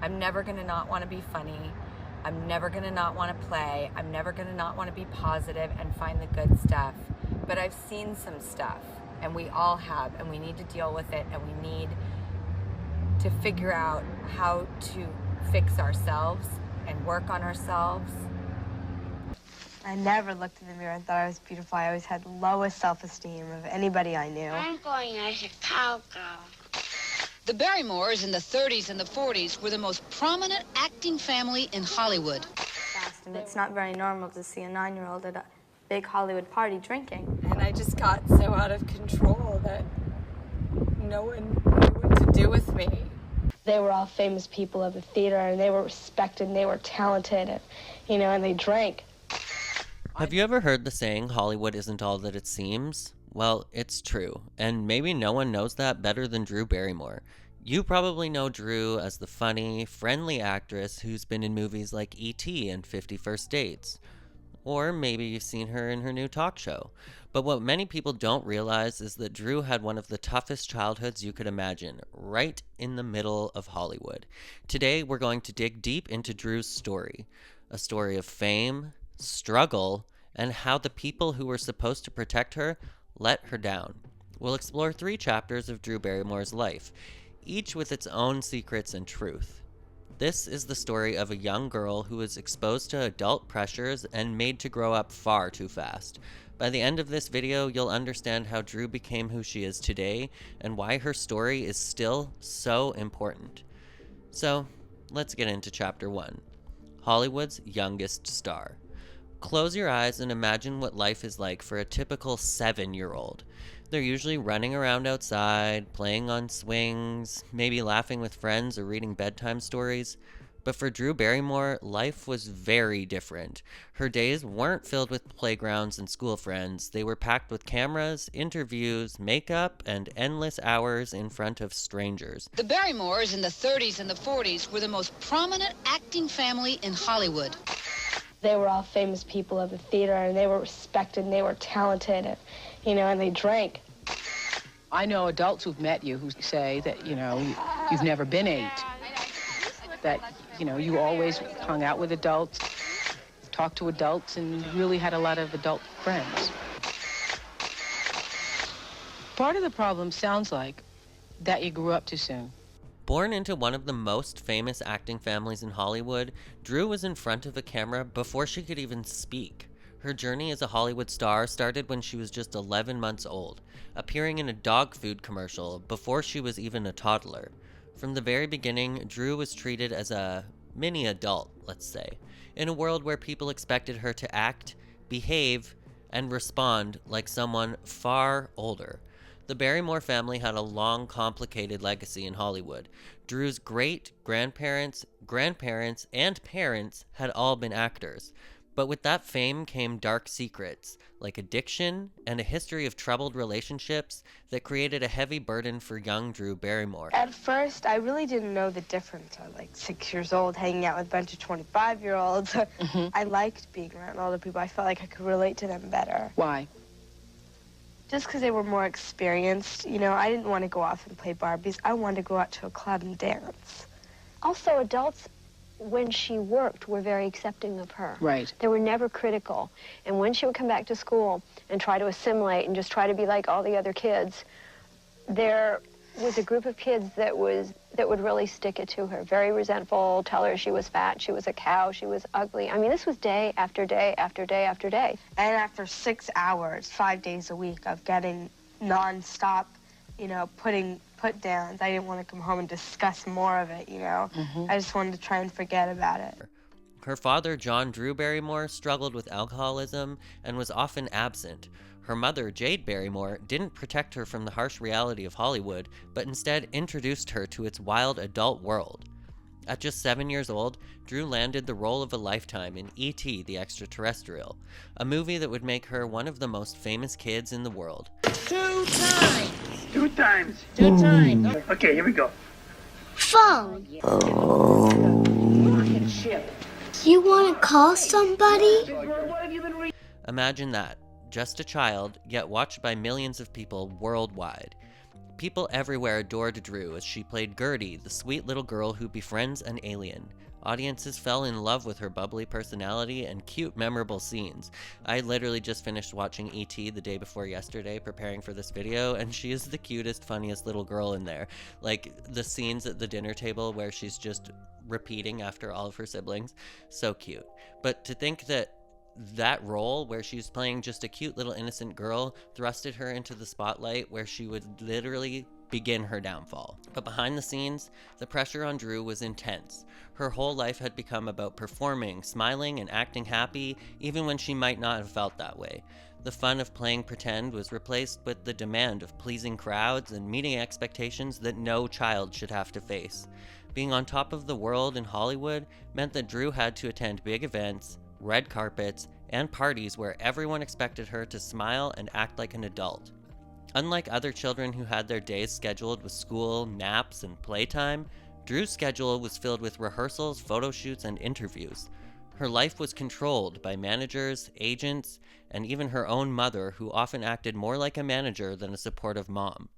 I'm never gonna not wanna be funny. I'm never gonna not wanna play. I'm never gonna not wanna be positive and find the good stuff. But I've seen some stuff, and we all have, and we need to deal with it, and we need to figure out how to fix ourselves and work on ourselves. I never looked in the mirror and thought I was beautiful. I always had the lowest self-esteem of anybody I knew. I'm going to Chicago. The Barrymores in the 30s and the 40s were the most prominent acting family in Hollywood. And it's not very normal to see a 9-year-old at a big Hollywood party drinking. And I just got so out of control that no one knew what to do with me. They were all famous people of the theater, and they were respected, and they were talented, and, and they drank. Have you ever heard the saying, Hollywood isn't all that it seems? Well, it's true, and maybe no one knows that better than Drew Barrymore. You probably know Drew as the funny, friendly actress who's been in movies like E.T. and 50 First Dates. Or maybe you've seen her in her new talk show. But what many people don't realize is that Drew had one of the toughest childhoods you could imagine, right in the middle of Hollywood. Today, we're going to dig deep into Drew's story. A story of fame, struggle, and how the people who were supposed to protect her let her down. We'll explore 3 chapters of Drew Barrymore's life, each with its own secrets and truth. This is the story of a young girl who was exposed to adult pressures and made to grow up far too fast. By the end of this video, you'll understand how Drew became who she is today and why her story is still so important. So, let's get into chapter 1. Hollywood's youngest star. Close your eyes and imagine what life is like for a typical 7-year-old. They're usually running around outside, playing on swings, maybe laughing with friends or reading bedtime stories. But for Drew Barrymore, life was very different. Her days weren't filled with playgrounds and school friends. They were packed with cameras, interviews, makeup, and endless hours in front of strangers. The Barrymores in the 30s and the 40s were the most prominent acting family in Hollywood. They were all famous people of the theater, and they were respected, and they were talented, and they drank. I know adults who've met you who say that, you've never been 8. That, you always hung out with adults, talked to adults, and really had a lot of adult friends. Part of the problem sounds like that you grew up too soon. Born into one of the most famous acting families in Hollywood, Drew was in front of a camera before she could even speak. Her journey as a Hollywood star started when she was just 11 months old, appearing in a dog food commercial before she was even a toddler. From the very beginning, Drew was treated as a mini adult, let's say, in a world where people expected her to act, behave, and respond like someone far older. The Barrymore family had a long, complicated legacy in Hollywood. Drew's great-grandparents, grandparents, and parents had all been actors. But with that fame came dark secrets, like addiction and a history of troubled relationships that created a heavy burden for young Drew Barrymore. At first, I really didn't know the difference. I was like 6 years old, hanging out with a bunch of 25-year-olds. I liked being around older people. I felt like I could relate to them better. Why? Just because they were more experienced. I didn't want to go off and play Barbies. I wanted to go out to a club and dance. Also, adults, when she worked, were very accepting of her. Right. They were never critical. And when she would come back to school and try to assimilate and just try to be like all the other kids, there was a group of kids that would really stick it to her. Very resentful, tell her she was fat, she was a cow, she was ugly. I mean, this was day after day after day after day. And after 6 hours, 5 days a week of getting nonstop, put downs, I didn't want to come home and discuss more of it, I just wanted to try and forget about it. Her father, John Drew Barrymore, struggled with alcoholism and was often absent. Her mother, Jade Barrymore, didn't protect her from the harsh reality of Hollywood, but instead introduced her to its wild adult world. At just 7 years old, Drew landed the role of a lifetime in E.T. the Extra-Terrestrial, a movie that would make her one of the most famous kids in the world. 2 times! 2 times. 2 times. Okay, here we go. Phone. Ship. You want to call somebody? Imagine that. Just a child, yet watched by millions of people worldwide. People everywhere adored Drew as she played Gertie, the sweet little girl who befriends an alien. Audiences fell in love with her bubbly personality and cute, memorable scenes. I literally just finished watching E.T. the day before yesterday, preparing for this video, and she is the cutest, funniest little girl in there. Like, the scenes at the dinner table where she's just repeating after all of her siblings, so cute. But to think that that role, where she's playing just a cute little innocent girl, thrusted her into the spotlight where she would literally begin her downfall. But behind the scenes, the pressure on Drew was intense. Her whole life had become about performing, smiling, and acting happy, even when she might not have felt that way. The fun of playing pretend was replaced with the demand of pleasing crowds and meeting expectations that no child should have to face. Being on top of the world in Hollywood meant that Drew had to attend big events, red carpets, and parties where everyone expected her to smile and act like an adult. Unlike other children who had their days scheduled with school, naps, and playtime, Drew's schedule was filled with rehearsals, photo shoots, and interviews. Her life was controlled by managers, agents, and even her own mother, who often acted more like a manager than a supportive mom.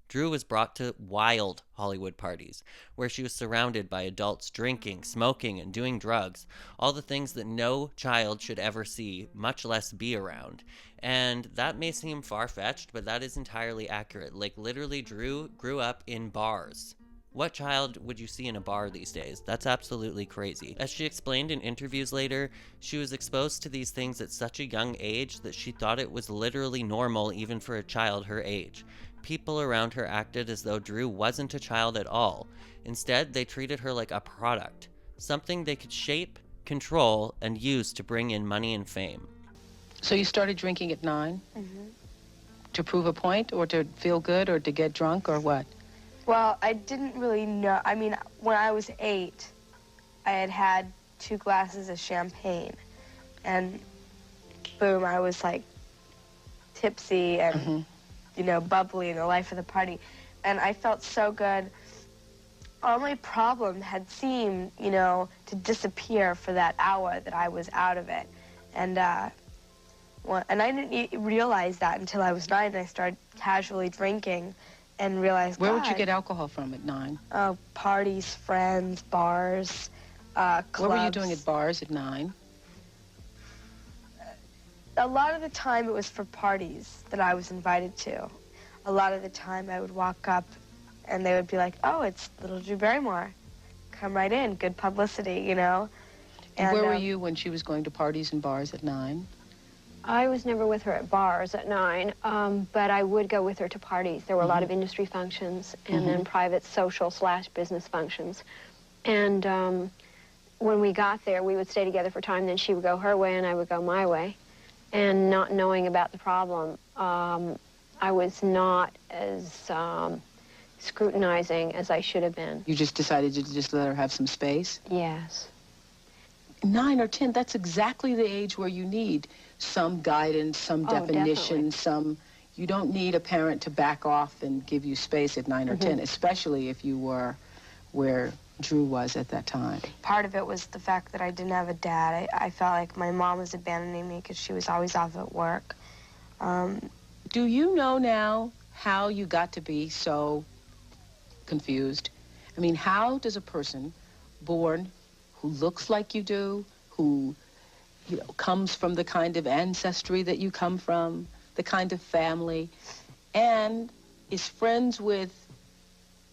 Drew was brought to wild Hollywood parties, where she was surrounded by adults drinking, smoking, and doing drugs, all the things that no child should ever see, much less be around. And that may seem far-fetched, but that is entirely accurate. Like, literally, Drew grew up in bars. What child would you see in a bar these days? That's absolutely crazy. As she explained in interviews later, she was exposed to these things at such a young age that she thought it was literally normal even for a child her age. People around her acted as though Drew wasn't a child at all. Instead, they treated her like a product, something they could shape, control, and use to bring in money and fame. So you started drinking at 9? To prove a point, or to feel good, or to get drunk, or what? Well, I didn't really know. I mean, when I was 8, I had had 2 glasses of champagne, and boom, I was like tipsy and, you know, bubbly and the life of the party. And I felt so good. All my problem had seemed, you know, to disappear for that hour that I was out of it. And I didn't realize that until I was 9 and I started casually drinking and realized, Where would you get alcohol from at 9? Parties, friends, bars, clubs. What were you doing at bars at 9? A lot of the time it was for parties that I was invited to. A lot of the time I would walk up and they would be like, oh, it's little Drew Barrymore. Come right in, good publicity, you know. And where were you when she was going to parties and bars at 9? I was never with her at bars at 9, but I would go with her to parties. There were a lot of industry functions and then private social/business functions. And when we got there, we would stay together for time. Then she would go her way and I would go my way. And not knowing about the problem, I was not as scrutinizing as I should have been. You just decided to just let her have some space? Yes. 9 or 10, that's exactly the age where you need some guidance, some definition, definitely. You don't need a parent to back off and give you space at 9 or 10, especially if you were where Drew was at that time. Part of it was the fact that I didn't have a dad. I felt like my mom was abandoning me because she was always off at work. Do you know now how you got to be so confused? I mean, how does a person born who looks like you do, who, you know, comes from the kind of ancestry that you come from, the kind of family, and is friends with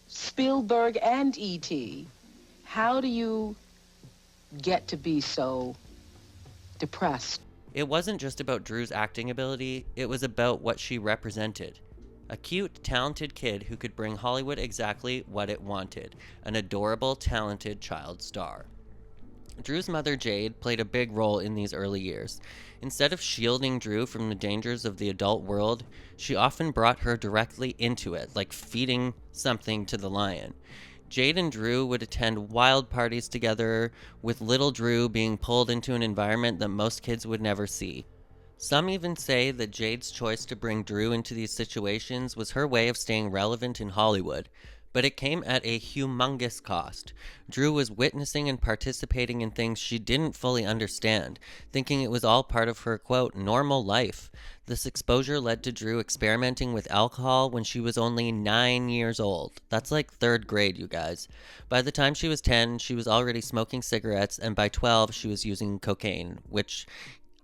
Spielberg and E.T., how do you get to be so depressed? It wasn't just about Drew's acting ability, it was about what she represented. A cute, talented kid who could bring Hollywood exactly what it wanted, an adorable, talented child star. Drew's mother, Jade, played a big role in these early years. Instead of shielding Drew from the dangers of the adult world, she often brought her directly into it, like feeding something to the lion. Jade and Drew would attend wild parties together, with little Drew being pulled into an environment that most kids would never see. Some even say that Jade's choice to bring Drew into these situations was her way of staying relevant in Hollywood. But it came at a humongous cost. Drew was witnessing and participating in things she didn't fully understand, thinking it was all part of her, quote, normal life. This exposure led to Drew experimenting with alcohol when she was only 9 years old. That's like 3rd grade, you guys. By the time she was 10, she was already smoking cigarettes, and by 12, she was using cocaine, which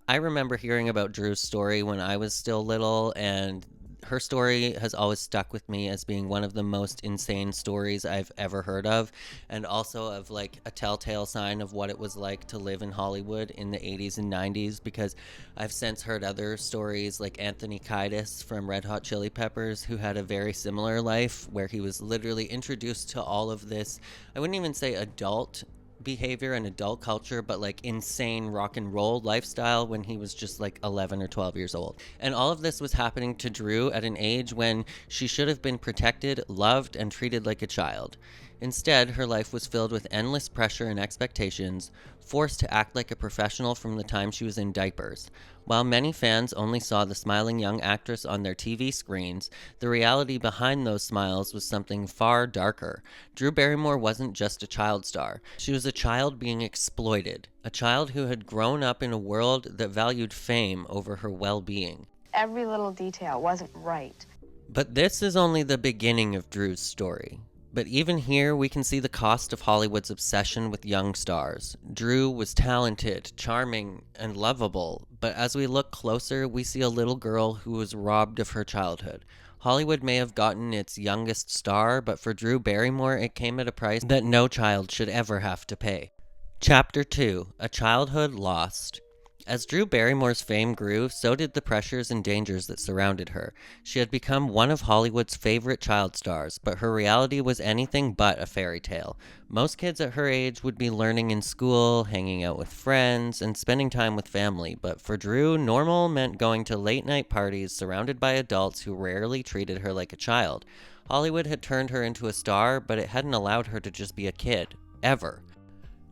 I remember hearing about Drew's story when I was still little, and her story has always stuck with me as being one of the most insane stories I've ever heard of, and also of like a telltale sign of what it was like to live in Hollywood in the 80s and 90s, because I've since heard other stories like Anthony Kiedis from Red Hot Chili Peppers, who had a very similar life where he was literally introduced to all of this, I wouldn't even say adult behavior and adult culture, but like insane rock and roll lifestyle when he was just like 11 or 12 years old. And all of this was happening to Drew at an age when she should have been protected, loved, and treated like a child. Instead, her life was filled with endless pressure and expectations, forced to act like a professional from the time she was in diapers. While many fans only saw the smiling young actress on their TV screens, the reality behind those smiles was something far darker. Drew Barrymore wasn't just a child star. She was a child being exploited, a child who had grown up in a world that valued fame over her well-being. Every little detail wasn't right. But this is only the beginning of Drew's story. But even here, we can see the cost of Hollywood's obsession with young stars. Drew was talented, charming, and lovable, but as we look closer, we see a little girl who was robbed of her childhood. Hollywood may have gotten its youngest star, but for Drew Barrymore, it came at a price that no child should ever have to pay. Chapter 2: A Childhood Lost. As Drew Barrymore's fame grew, so did the pressures and dangers that surrounded her. She had become one of Hollywood's favorite child stars, but her reality was anything but a fairy tale. Most kids at her age would be learning in school, hanging out with friends, and spending time with family, but for Drew, normal meant going to late-night parties surrounded by adults who rarely treated her like a child. Hollywood had turned her into a star, but it hadn't allowed her to just be a kid. Ever.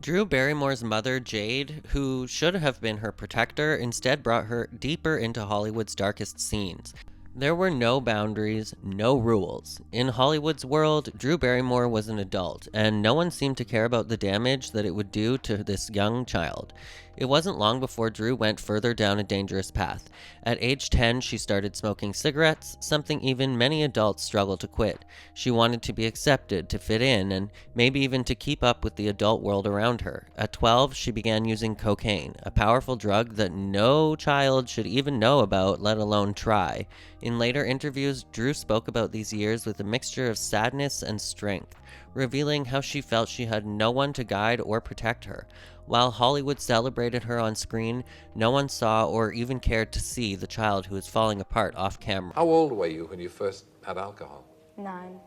Drew Barrymore's mother, Jade, who should have been her protector, instead brought her deeper into Hollywood's darkest scenes. There were no boundaries, no rules. In Hollywood's world, Drew Barrymore was an adult, and no one seemed to care about the damage that it would do to this young child. It wasn't long before Drew went further down a dangerous path. At age 10, she started smoking cigarettes, something even many adults struggle to quit. She wanted to be accepted, to fit in, and maybe even to keep up with the adult world around her. At 12, she began using cocaine, a powerful drug that no child should even know about, let alone try. In later interviews, Drew spoke about these years with a mixture of sadness and strength, revealing how she felt she had no one to guide or protect her. While Hollywood celebrated her on screen, no one saw or even cared to see the child who was falling apart off camera. How old were you when you first had alcohol? 9.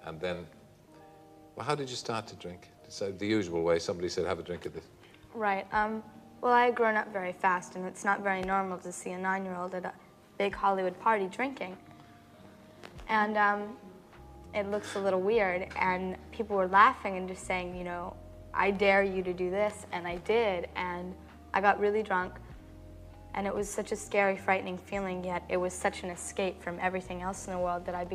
And then, well, how did you start to drink? So the usual way, somebody said, have a drink at this. Right. Well, I had grown up very fast, and it's not very normal to see a 9-year-old at a big Hollywood party drinking. And it looks a little weird, and people were laughing and just saying, you know, I dare you to do this, and I did, and I got really drunk, and it was such a scary, frightening feeling, yet it was such an escape from everything else in the world that I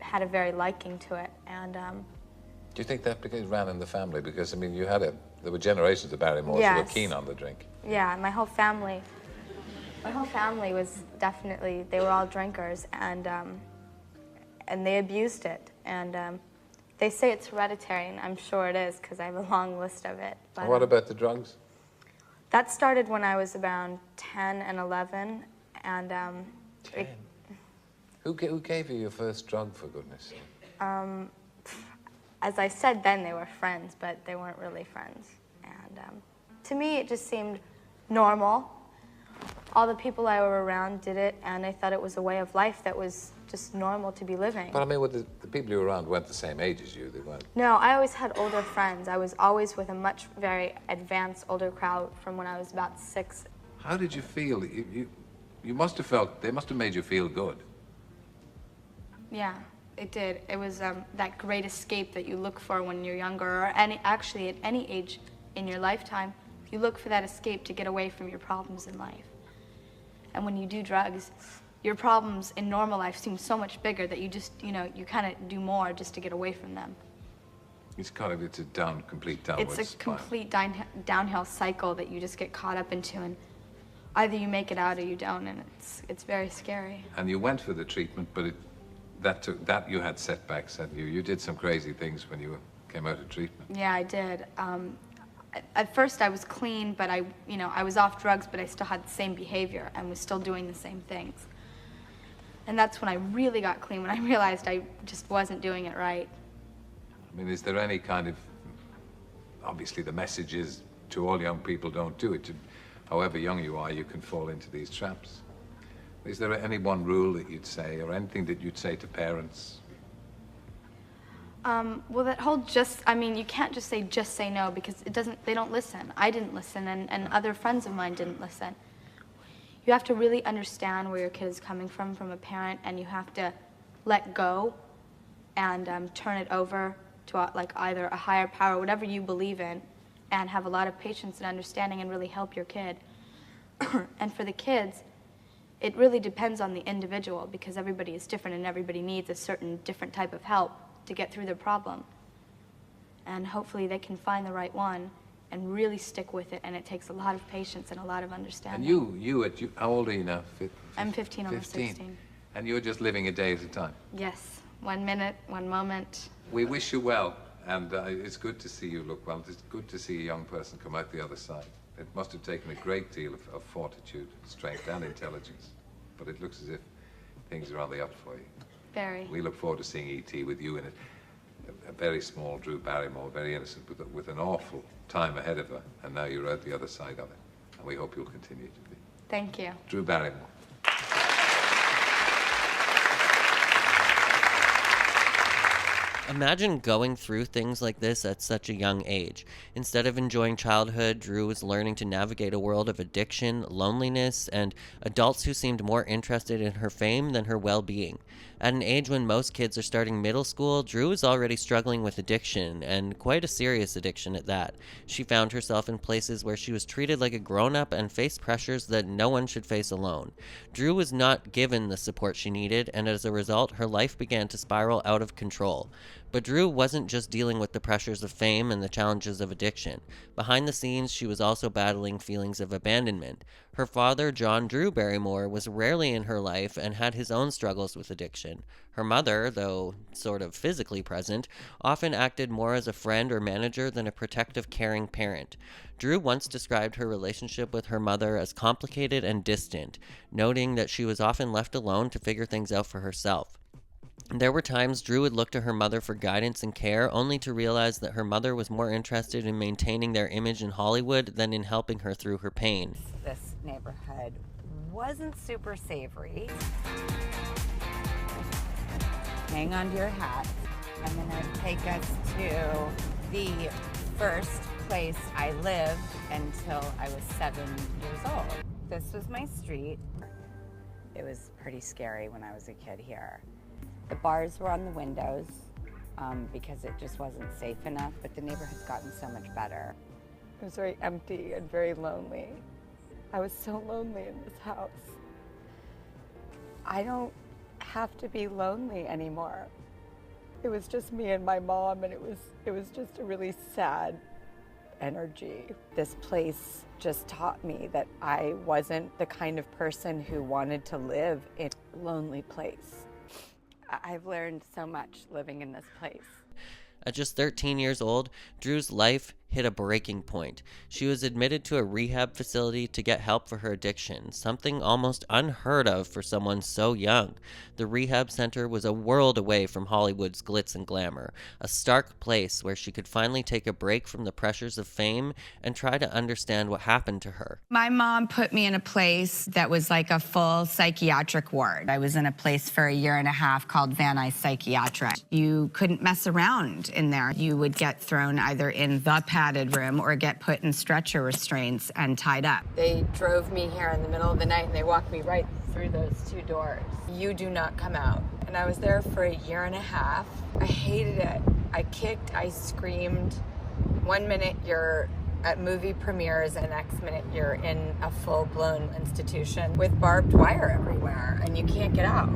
had a very liking to it, and Do you think that because it ran in the family? Because, I mean, there were generations of Barrymores who were Yes. keen on the drink. Yeah, my whole family was definitely, they were all drinkers, and they abused it, and they say it's hereditary, and I'm sure it is, because I have a long list of it. But, And what about the drugs? that started when I was around 10 and 11, and 10. Who gave you your first drug, for goodness sake? as I said then, they were friends, but they weren't really friends. And to me, it just seemed normal. All the people I were around did it, and I thought it was a way of life that was just normal to be living. But I mean, the people you were around weren't the same age as you. They weren't. No, I always had older friends. I was always with a very advanced older crowd from when I was about 6. How did you feel? You must have felt, they must have made you feel good. Yeah, it did. It was that great escape that you look for when you're younger, or actually at any age in your lifetime. You look for that escape to get away from your problems in life. And when you do drugs, your problems in normal life seem so much bigger that you just, you know, you kind of do more just to get away from them. It's a complete downward It's a complete downhill cycle that you just get caught up into, and either you make it out or you don't, and it's very scary. And you went for the treatment, but that you had setbacks, and you did some crazy things when you came out of treatment. Yeah, I did. At first I was clean, but I was off drugs, but I still had the same behavior and was still doing the same things. And that's when I really got clean, when I realized I just wasn't doing it right. I mean, is there any kind of, obviously the message is to all young people, don't do it. However young you are, you can fall into these traps. Is there any one rule that you'd say, or anything that you'd say to parents? Well, that whole you can't just say no, because they don't listen. I didn't listen, and other friends of mine didn't listen. You have to really understand where your kid is coming from a parent, and you have to let go and turn it over to like either a higher power, whatever you believe in, and have a lot of patience and understanding and really help your kid. And for the kids, it really depends on the individual, because everybody is different and everybody needs a certain different type of help to get through their problem. And hopefully they can find the right one and really stick with it, and it takes a lot of patience and a lot of understanding. And how old are you now? I'm 15, almost 16. And you're just living a day at a time? Yes, 1 minute, 1 moment. We wish you well, and it's good to see you look well. It's good to see a young person come out the other side. It must have taken a great deal of fortitude, strength, and intelligence, but it looks as if things are on the up for you. Very. We look forward to seeing E.T. with you in it. A very small Drew Barrymore, very innocent, with an awful time ahead of her, and now you're out the other side of it. And we hope you'll continue to be. Thank you. Drew Barrymore. Imagine going through things like this at such a young age. Instead of enjoying childhood, Drew was learning to navigate a world of addiction, loneliness, and adults who seemed more interested in her fame than her well-being. At an age when most kids are starting middle school, Drew was already struggling with addiction, and quite a serious addiction at that. She found herself in places where she was treated like a grown-up and faced pressures that no one should face alone. Drew was not given the support she needed, and as a result, her life began to spiral out of control. But Drew wasn't just dealing with the pressures of fame and the challenges of addiction. Behind the scenes, she was also battling feelings of abandonment. Her father, John Drew Barrymore, was rarely in her life and had his own struggles with addiction. Her mother, though sort of physically present, often acted more as a friend or manager than a protective, caring parent. Drew once described her relationship with her mother as complicated and distant, noting that she was often left alone to figure things out for herself. There were times Drew would look to her mother for guidance and care, only to realize that her mother was more interested in maintaining their image in Hollywood than in helping her through her pain. This neighborhood wasn't super savory. Hang on to your hat. I'm gonna take us to the first place I lived until I was 7 years old. This was my street. It was pretty scary when I was a kid here. The bars were on the windows because it just wasn't safe enough, but the neighborhood's gotten so much better. It was very empty and very lonely. I was so lonely in this house. I don't have to be lonely anymore. It was just me and my mom, and it was just a really sad energy. This place just taught me that I wasn't the kind of person who wanted to live in a lonely place. I've learned so much living in this place. At just 13 years old, Drew's life hit a breaking point. She was admitted to a rehab facility to get help for her addiction, something almost unheard of for someone so young. The rehab center was a world away from Hollywood's glitz and glamour, a stark place where she could finally take a break from the pressures of fame and try to understand what happened to her. My mom put me in a place that was like a full psychiatric ward. I was in a place for 1.5 years called Van Nuys Psychiatric. You couldn't mess around in there. You would get thrown either in the padded room or get put in stretcher restraints and tied up. They drove me here in the middle of the night and they walked me right through those 2 doors. You do not come out. And I was there for 1.5 years. I hated it. I kicked, I screamed. 1 minute you're at movie premieres, and the next minute you're in a full-blown institution with barbed wire everywhere and you can't get out.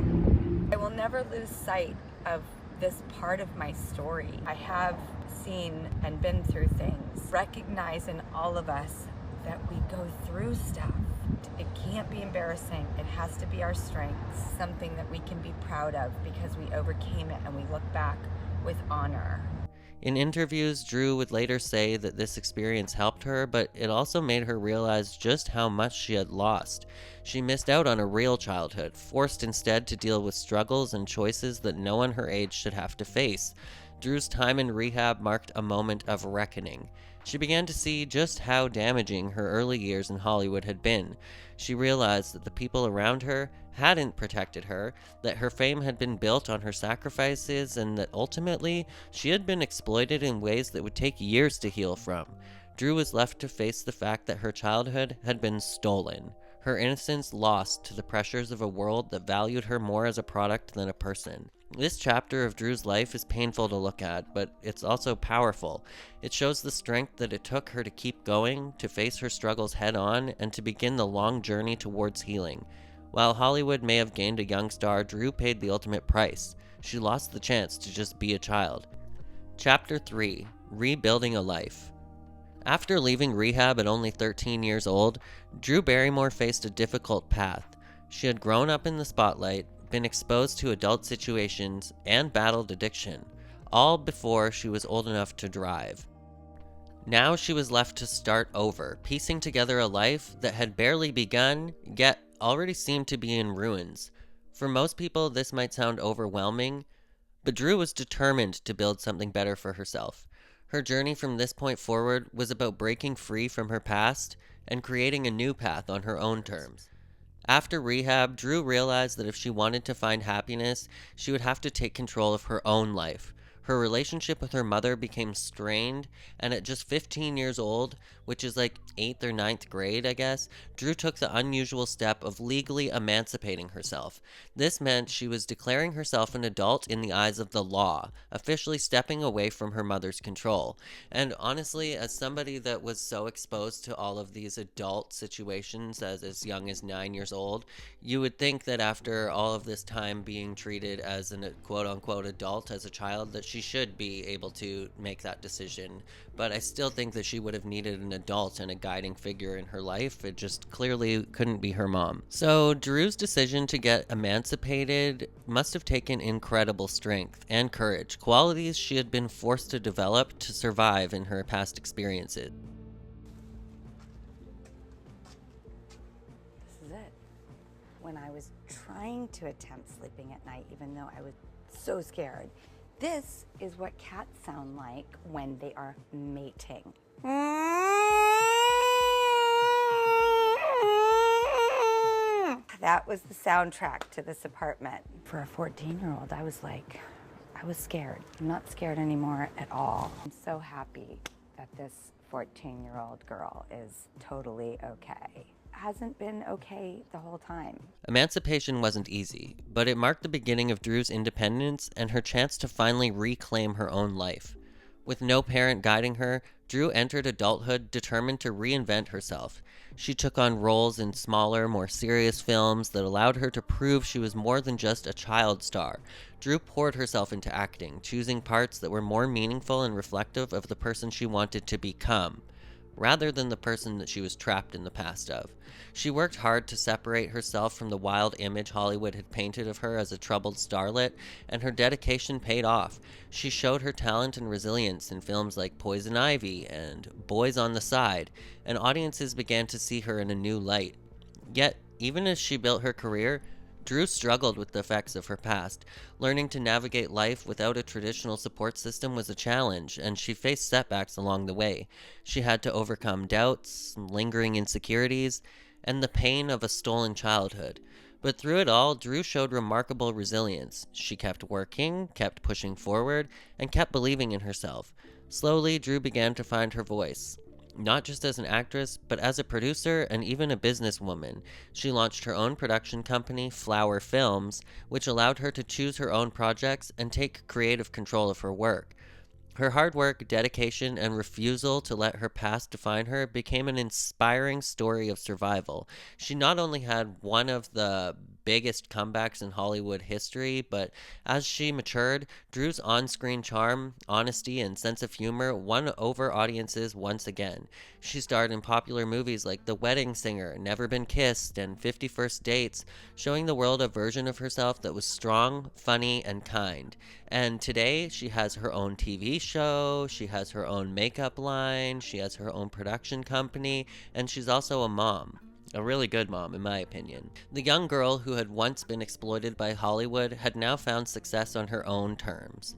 I will never lose sight of this part of my story. I have seen and been through things. Recognize in all of us that we go through stuff. It can't be embarrassing. It has to be our strengths, something that we can be proud of because we overcame it and we look back with honor. In interviews, Drew would later say that this experience helped her, but it also made her realize just how much she had lost. She missed out on a real childhood, forced instead to deal with struggles and choices that no one her age should have to face. Drew's time in rehab marked a moment of reckoning. She began to see just how damaging her early years in Hollywood had been. She realized that the people around her hadn't protected her, that her fame had been built on her sacrifices, and that ultimately she had been exploited in ways that would take years to heal from. Drew was left to face the fact that her childhood had been stolen, her innocence lost to the pressures of a world that valued her more as a product than a person. This chapter of Drew's life is painful to look at, but it's also powerful. It shows the strength that it took her to keep going, to face her struggles head on, and to begin the long journey towards healing. While Hollywood may have gained a young star, Drew paid the ultimate price. She lost the chance to just be a child. Chapter 3: Rebuilding a Life. After leaving rehab at only 13 years old, Drew Barrymore faced a difficult path. She had grown up in the spotlight, been exposed to adult situations, and battled addiction, all before she was old enough to drive. Now she was left to start over, piecing together a life that had barely begun, yet already seemed to be in ruins. For most people, this might sound overwhelming, but Drew was determined to build something better for herself. Her journey from this point forward was about breaking free from her past and creating a new path on her own terms. After rehab, Drew realized that if she wanted to find happiness, she would have to take control of her own life. Her relationship with her mother became strained, and at just 15 years old, which is like 8th or 9th grade, I guess, Drew took the unusual step of legally emancipating herself. This meant she was declaring herself an adult in the eyes of the law, officially stepping away from her mother's control. And honestly, as somebody that was so exposed to all of these adult situations as young as 9 years old, you would think that after all of this time being treated as a quote-unquote adult as a child, that she should be able to make that decision. But I still think that she would have needed an adult and a guiding figure in her life. It just clearly couldn't be her mom. So Drew's decision to get emancipated must have taken incredible strength and courage, qualities she had been forced to develop to survive in her past experiences. This is it. When I was trying to attempt sleeping at night, even though I was so scared, this is what cats sound like when they are mating. That was the soundtrack to this apartment. For a 14-year-old, I was scared. I'm not scared anymore at all. I'm so happy that this 14-year-old girl is totally okay. Hasn't been okay the whole time. Emancipation wasn't easy, but it marked the beginning of Drew's independence and her chance to finally reclaim her own life. With no parent guiding her, Drew entered adulthood determined to reinvent herself. She took on roles in smaller, more serious films that allowed her to prove she was more than just a child star. Drew poured herself into acting, choosing parts that were more meaningful and reflective of the person she wanted to become, rather than the person that she was trapped in the past of. She worked hard to separate herself from the wild image Hollywood had painted of her as a troubled starlet, and her dedication paid off. She showed her talent and resilience in films like Poison Ivy and Boys on the Side, and audiences began to see her in a new light. Yet, even as she built her career, Drew struggled with the effects of her past. Learning to navigate life without a traditional support system was a challenge, and she faced setbacks along the way. She had to overcome doubts, lingering insecurities, and the pain of a stolen childhood. But through it all, Drew showed remarkable resilience. She kept working, kept pushing forward, and kept believing in herself. Slowly, Drew began to find her voice. Not just as an actress, but as a producer and even a businesswoman. She launched her own production company, Flower Films, which allowed her to choose her own projects and take creative control of her work. Her hard work, dedication, and refusal to let her past define her became an inspiring story of survival. She not only had one of the biggest comebacks in Hollywood history, but as she matured, Drew's on-screen charm, honesty, and sense of humor won over audiences once again. She starred in popular movies like The Wedding Singer, Never Been Kissed, and 50 First Dates, showing the world a version of herself that was strong, funny, and kind. And today, she has her own TV show, she has her own makeup line, she has her own production company, and she's also a mom. A really good mom, in my opinion. The young girl who had once been exploited by Hollywood had now found success on her own terms,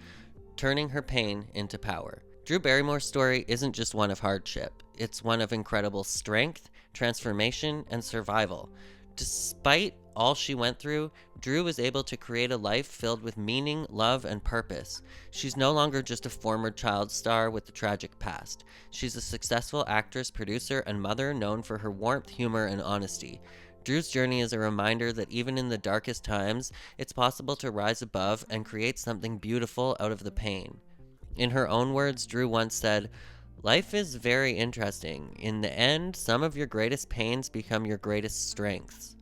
turning her pain into power. Drew Barrymore's story isn't just one of hardship. It's one of incredible strength, transformation, and survival. Despite all she went through, Drew was able to create a life filled with meaning, love, and purpose. She's no longer just a former child star with a tragic past. She's a successful actress, producer, and mother known for her warmth, humor, and honesty. Drew's journey is a reminder that even in the darkest times, it's possible to rise above and create something beautiful out of the pain. In her own words, Drew once said, "Life is very interesting. In the end, some of your greatest pains become your greatest strengths."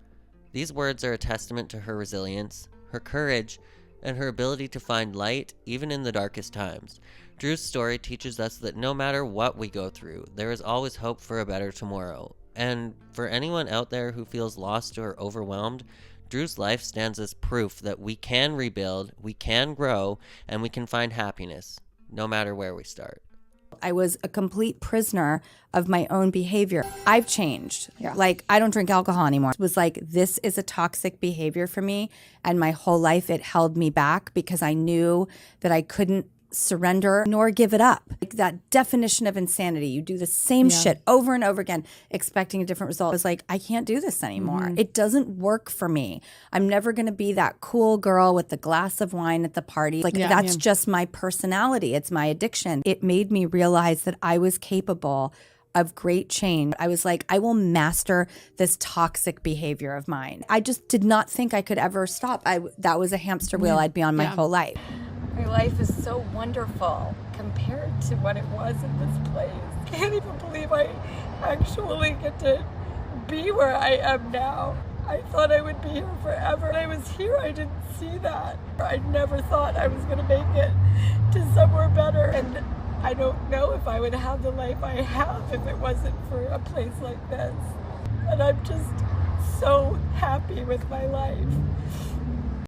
These words are a testament to her resilience, her courage, and her ability to find light even in the darkest times. Drew's story teaches us that no matter what we go through, there is always hope for a better tomorrow. And for anyone out there who feels lost or overwhelmed, Drew's life stands as proof that we can rebuild, we can grow, and we can find happiness, no matter where we start. I was a complete prisoner of my own behavior. I've changed. Yeah. Like, I don't drink alcohol anymore. It was like, this is a toxic behavior for me. And my whole life, it held me back because I knew that I couldn't surrender nor give it up. Like that definition of insanity. You do the same shit over and over again, expecting a different result. It's like, I can't do this anymore. Mm-hmm. It doesn't work for me. I'm never going to be that cool girl with the glass of wine at the party. Like that's just my personality. It's my addiction. It made me realize that I was capable of great change. I was like, I will master this toxic behavior of mine. I just did not think I could ever stop. That was a hamster wheel I'd be on my whole life. My life is so wonderful compared to what it was in this place. I can't even believe I actually get to be where I am now. I thought I would be here forever. When I was here, I didn't see that. I never thought I was going to make it to somewhere better. And I don't know if I would have the life I have if it wasn't for a place like this. And I'm just so happy with my life.